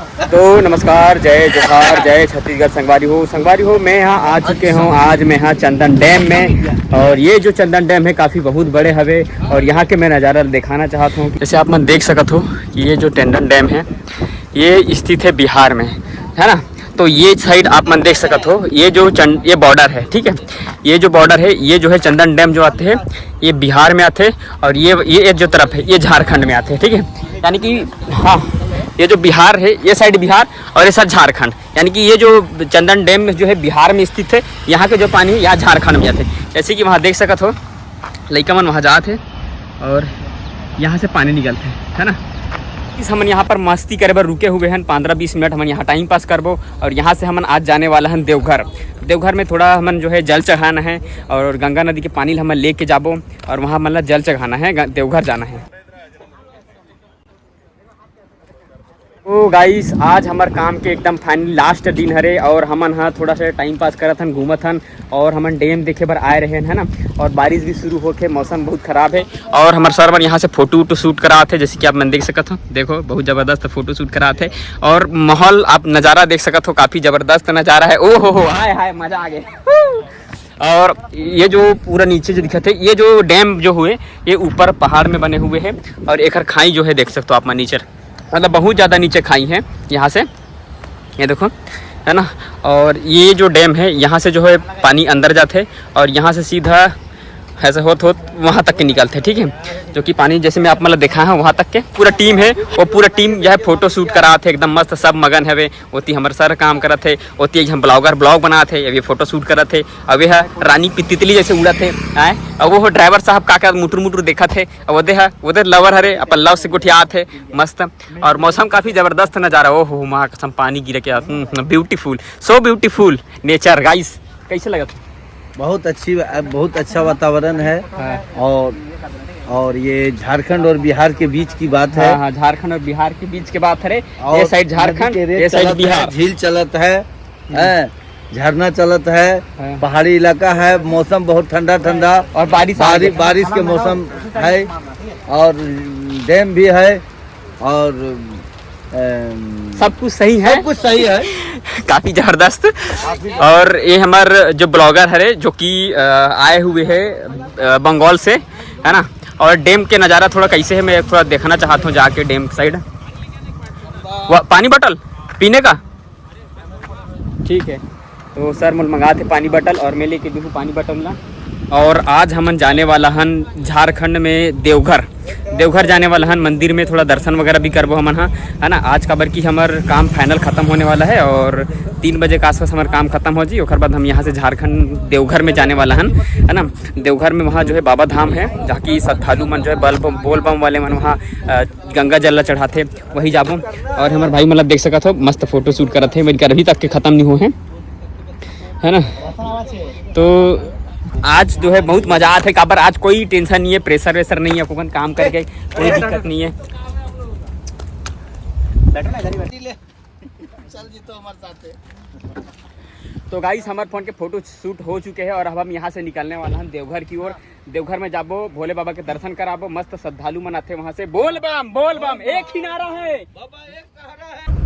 तो नमस्कार, जय जोहार, जय छत्तीसगढ़। संगवारी हो मैं यहाँ आ चुके हूँ। आज मैं यहाँ चंदन डैम में, और ये जो चंदन डैम है काफ़ी बहुत बड़े हवे, और यहाँ के मैं नज़ारा दिखाना चाहता हूँ। जैसे आप मन देख सकत हो कि ये जो चंदन डैम है ये स्थित है बिहार में, है ना। तो ये साइड आप मन देख सकत हो, ये जो ये बॉर्डर है, ठीक है। ये जो बॉर्डर है ये जो है चंदन डैम जो आते हैं ये बिहार में आते हैं, और ये जो तरफ है ये झारखंड में आते हैं, ठीक है। यानी कि हाँ, ये जो बिहार है ये साइड बिहार और ये साइड झारखंड, यानी कि ये जो चंदन डैम जो है बिहार में स्थित है, यहाँ के जो पानी है यहाँ झारखंड में आते हैं। जैसे कि वहाँ देख सकत हो लइका मन वहाँ जाते हैं और यहाँ से पानी निकलते है ना। इस हमन यहाँ पर मस्ती करे बर रुके हुए हैं 15-20 मिनट, हम यहाँ टाइम पास करबो। और यहाँ से हमन आज जाने वाला हैं देवघर में थोड़ा हमन जो है जल चढ़ाना है, और गंगा नदी के पानी हमन लेके जाबो, और वहाँ मतलब जल चढ़ाना है, देवघर जाना है। तो गाइस आज हमार काम के एकदम फाइनल लास्ट दिन हरे, और हमन हाँ थोड़ा सा टाइम पास करत हन, घूमत हन, और हमन डैम देखे बर आए रहे हैं, है ना। और बारिश भी शुरू होके मौसम बहुत ख़राब है, और हमारे सर मन यहाँ से फोटो शूट कराते, जैसे कि आप मन देख सकत हो। देखो बहुत ज़बरदस्त फोटो शूट कराते, और माहौल आप नज़ारा देख सकत हो, काफ़ी ज़बरदस्त नज़ारा है। ओ हो हाय हाय मज़ा आ गया। और ये जो पूरा नीचे जो दिखत है ये जो डैम जो हुए ये ऊपर पहाड़ में बने हुए हैं, और एक खाई जो है देख सकते हो आप मन नीचे, मतलब बहुत ज़्यादा नीचे खाई है यहाँ से, ये देखो, है ना। और ये जो डैम है यहाँ से जो है पानी अंदर जाते है, और यहाँ से सीधा ऐसे होत वहाँ तक के निकलते हैं, ठीक है। जो कि पानी जैसे मैं आप मतलब देखा है वहाँ तक के पूरा टीम है, वो पूरा टीम यह फोटो शूट करा थे, एकदम मस्त सब मगन है। होती हमारे सर काम करा थे, होती हम ब्लॉग बना थे, अभी फोटो शूट करा थे। अब यह रानी तितली जैसे उड़ा थे आए, और वो ड्राइवर साहब का मुटुर देखा थे, उधर लवर हरे अपन लव से गुठिया थे मस्त। और मौसम काफ़ी ज़बरदस्त नज़ारा, ओ हो माँ कसम पानी गिर के beautiful, so beautiful nature. Guys कैसे लगा? बहुत अच्छा वातावरण है। हाँ। और ये झारखंड और बिहार के बीच की बात है। हाँ, झारखंड और बिहार के बीच की बात है। ये साइड झारखंड, ये साइड बिहार। झील चलत है, झरना चलत है, पहाड़ी इलाका है, मौसम बहुत ठंडा और बारिश के मौसम है, और डैम भी है, और सब कुछ सही है, काफ़ी ज़बरदस्त। और ये हमारे जो ब्लॉगर है जो कि आए हुए हैं बंगाल से, है ना। और डैम के नज़ारा थोड़ा कैसे है मैं थोड़ा देखना चाहता हूँ जाके डैम साइड। पानी बोतल पीने का, ठीक है। तो सर मुझे मंगा थे पानी बोतल, और मैं लेके भी हूँ पानी बोतल ना। और आज हमन जाने वाला हन झारखंड में देवघर जाने वाला हन, मंदिर में थोड़ा दर्शन वगैरह भी करबो हमन, हाँ, है ना। आज का बल्कि हमार काम फाइनल ख़त्म होने वाला है, और 3 बजे के आसपास हमारा काम खत्म हो जी। उसके बाद हम यहाँ से झारखंड देवघर में जाने वाला हन, है ना। देवघर में वहाँ जो है बाबा धाम है, जहाँ की श्रद्धालु मन जो है बोल बम वाले मन वहाँ गंगा जल चढ़ाते, वही जाबो। और हमारे भाई मतलब देख सकते हो मस्त फोटो शूट करते, मेरी अभी तक के ख़त्म नहीं हुए हैं, है ना। तो आज जो है बहुत मजा आता है, काबर आज कोई टेंशन नहीं है, प्रेशर वेसर नहीं है, अपन काम करके कोई दिक्कत नहीं है। तो गाइस हमारे फोन के फोटो शूट हो चुके हैं, और अब हम यहाँ से निकलने वाला हैं देवघर की ओर। देवघर में जाबो, भोले बाबा के दर्शन कराबो, मस्त श्रद्धालु मन आते वहाँ से। बोल बम एक ही नारा है, बाबा एक नारा है।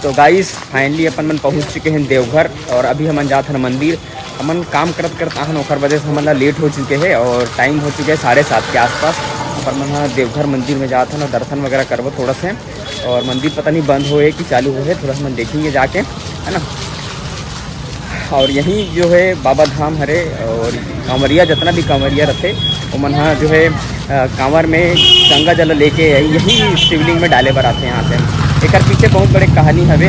तो गाइस फाइनली अपन मन पहुंच चुके हैं देवघर, और अभी हमन जाते हैं मंदिर। हमन काम करत आहन, ओखर वजह से हमन लेट हो चुके हैं, और टाइम हो चुके हैं 7:30 के आसपास। अपन मन देवघर मंदिर में जाते हैं और दर्शन वगैरह करबो थोड़ा से। और मंदिर पता नहीं बंद हुए कि चालू हुए, थोड़ा सा मन देखेंगे जाके, है ना। और यहीं जो है बाबा धाम हरे, और कांवरिया जितना भी कांवरिया रहते वो मन जो है कांवर में गंगा जल लेके यही शिवलिंग में डाले बर आते हैं यहाँ से। एक पीछे बहुत बड़े कहानी हवे,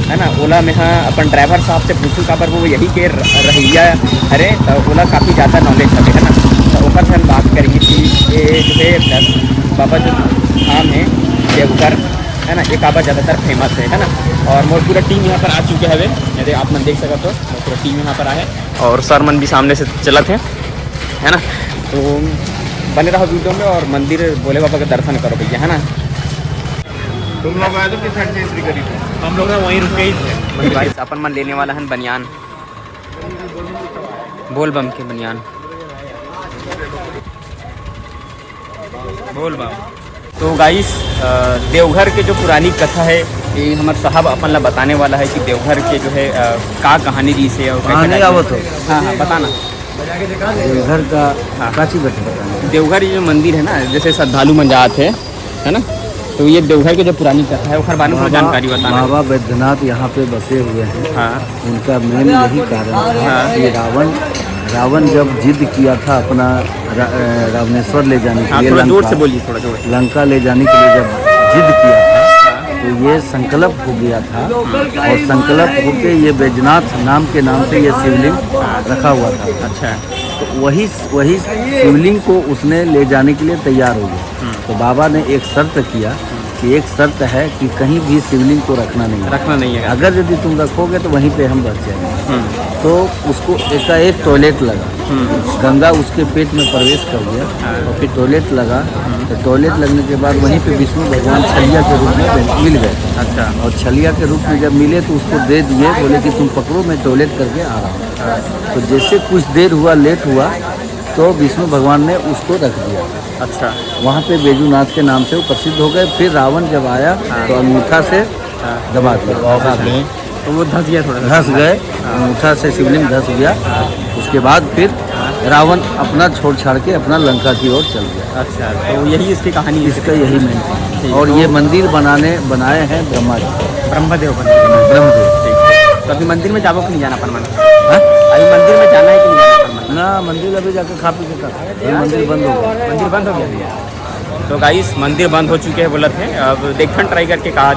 है ना। ओला में हाँ अपन ड्राइवर साहब से पूछूँ काबर वो यही के रहिया हरे, तो ओला काफ़ी ज़्यादा नॉलेज हवे, है ना। तो ऊपर से हम बात करेंगे कि ये जो है बाबा जो धाम है देवघर, है ना, ये काबर ज़्यादातर फेमस है ना। और मोर पूरा टीम यहाँ पर आ चुके हवे, यदि आप मन देख सकते हो पूरा टीम यहाँ पर आए, और सर मन भी सामने से चलत है ना। तो बने रहो वीडियो में, और मंदिर भोले बाबा का दर्शन करो भैया, है ना। तुम लोग आए तो किस साइड से एंट्री करी थी? हम लोग वहीं रुके ही थे। अपन मन लेने वाला है बनियान, बोल बम के बनियान। बोल बम। तो गाइस देवघर के जो पुरानी कथा है ये हमारे साहब अपन ला बताने वाला है कि देवघर के जो है का कहानी जी से और कहानी आवत हो। हाँ हाँ बताना। देवघर का काची बताना। देवघर ये जो मंदिर है ना जैसे श्रद्धालु मन जात है ना, तो ये देवघर की जो पुरानी कथा है वो बारे में जानकारी बताना। बाबा बैद्यनाथ यहाँ पे बसे हुए हैं। हाँ उनका मेन यही कारण है कि रावण जब जिद किया था अपना रावणेश्वर ले जाने के लिए, थोड़ा जोर से बोलिए, थोड़ा जोर से। लंका ले जाने के लिए जब जिद किया था तो ये संकल्प हो गया था, और संकल्प होके ये बैजनाथ नाम के नाम से ये शिवलिंग रखा हुआ था। अच्छा, तो वही शिवलिंग को उसने ले जाने के लिए तैयार हो गया। तो बाबा ने एक शर्त किया कि एक शर्त है कि कहीं भी शिवलिंग को रखना नहीं है। अगर यदि तुम रखोगे तो वहीं पे हम बच जाएंगे। तो उसको एकाएक टॉयलेट लगा, गंगा उसके पेट में प्रवेश कर गया और फिर टॉयलेट लगा। तो टॉयलेट लगने के बाद वहीं पे विष्णु भगवान छलिया के रूप में मिल गए। अच्छा, और छलिया के रूप में जब मिले तो उसको दे दिए, बोले कि तुम पकड़ो, मैं टॉयलेट करके आ रहा हूँ। तो जैसे कुछ देर हुआ, लेट हुआ, तो विष्णु भगवान ने उसको रख दिया। अच्छा, वहाँ पे बैजूनाथ के नाम से वो प्रसिद्ध हो गए। फिर रावण जब आया तो अंगूठा से दबा दिया, तो वो धंस गया, थोड़ा धंस गए, अंगूठा से शिवलिंग धंस गया। उसके बाद फिर रावण अपना छोड़ छाड़ के अपना लंका की ओर चल गया। अच्छा, तो यही इसकी कहानी, इसका यही मेन कहानी। और ये मंदिर बनाए हैं ब्रह्मदेव। तो अभी मंदिर में जाओ कि नहीं जाना परमान? अभी मंदिर में जाना है कि नहीं जाना परमान? ना, मंदिर अभी जाकर खा पी के मंदिर बंद हो गया। मंदिर बंद हो गया। तो गाइस मंदिर बंद हो चुके हैं बोलत है। अब देखन ट्राई करके कहा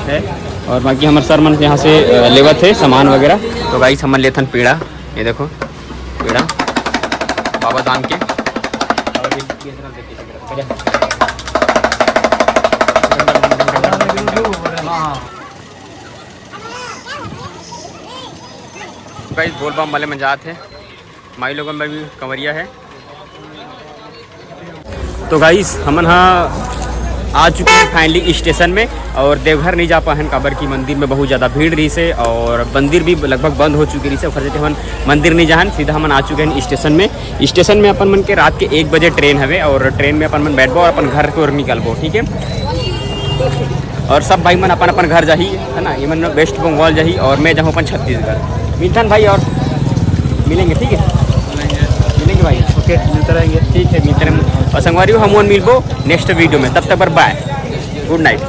है, और बाकी हमारे सर मन यहाँ से लेवत है सामान वगैरह। तो गाइस हमन लेथन पेड़ा, ये देखो पेड़ा बाबा धाम के। गाइस बोल बम वाले में जात है, माई लोगों में भी कंवरिया है। तो गाइस हमन आ चुके हैं फाइनली स्टेशन में, और देवघर नहीं जा पाए काबर की मंदिर में बहुत ज़्यादा भीड़ रही से, और मंदिर भी लगभग बंद हो चुकी रही से। फिर हम मंदिर नहीं जाहन, सीधा हमन आ चुके हैं स्टेशन में। स्टेशन में अपन मन के रात के 1 बजे ट्रेन हवे, और ट्रेन में अपन मन बैठबो और अपन घर की ओर निकलबो, ठीक है। और सब भाई मन अपन अपन घर जाही, है ना। ये मन वेस्ट बंगाल जाही और मैं जाऊँ अपन छत्तीसगढ़। मिलथन भाई, और मिलेंगे, ठीक है, मिलेंगे भाई, ओके, मिलते रहेंगे, ठीक है, मिलते रहेंगे। और संगवारी हम मिलबो नेक्स्ट वीडियो में, तब तक पर बाय, गुड नाइट।